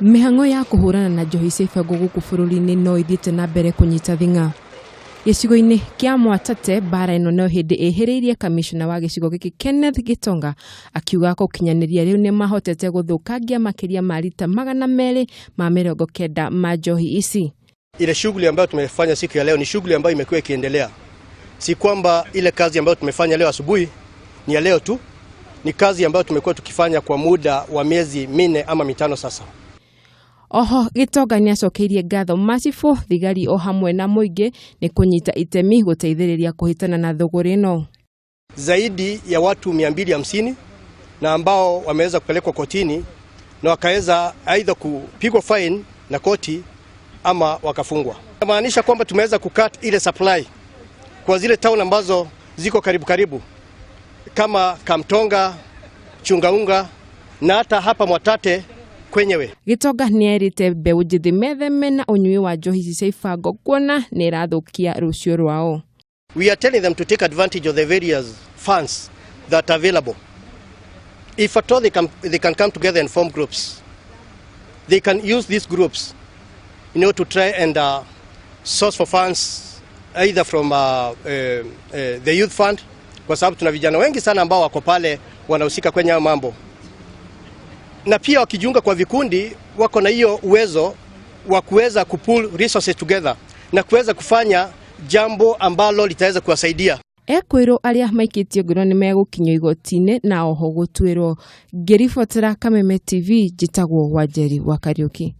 Mihango ya kuhurana na njohi cia ibango guku bururi-ini no ithiite na mbere kunyita thinga. Gicigo-ini kia Mwatate bara ino no hindi ihiriirie Kamishna wa gicigo giki Kenneth Gitonga akiuga ko kinyaniria riu ni mahotete guthukangia makiria ma rita magana meri ma mirongo kenda ma njohi ici. Ile shughuli ambayo tumefanya siku ya leo ni shughuli ambayo imekuwa ikiendelea. Si kwamba ile kazi ambayo tumefanya leo asubuhi ni ya leo tu, ni kazi ambayo tumekuwa tukifanya kwa muda wa miezi 4 ama 5 sasa. Oho Gitonga ni acokeirie ngatho macifu thigari o hamwe na muingi ni kunyita itemi guteithiriria kuhitana na thogora ino. Zaidi ya watu 250 na ambao wameweza kupelekwa kotini na wakaweza aidha kupigwa fine na koti ama wakafungwa. Inamaanisha kwamba tumeweza kukat ile supply kwa zile town ambazo ziko karibu kama Kamtonga, Chungaunga na hata hapa Mwatate kwenyewe. Gitonga ni erite mbeu njithi metheme na unyui wa njohi cia ibango kuona ni irathukia rucio rwao. We are telling them to take advantage of the various funds that are available. If at all they can come together and form groups, they can use these groups to try and source for funds either from the youth fund, kwa sababu tuna vijana wengi sana ambao wako pale wanahusika kwenye mambo. Na pia wakijiunga kwa vikundi wako na hiyo uwezo wa kuweza kupull resources together na kuweza kufanya jambo ambalo litaweza kuwasaidia. Ekuirwo aria maikitie ngono ni megukinywo igoti-ini na oho gutwirwo. Ngiribotera Kameme TV, njitagwo Wanjeri wa Kariuki.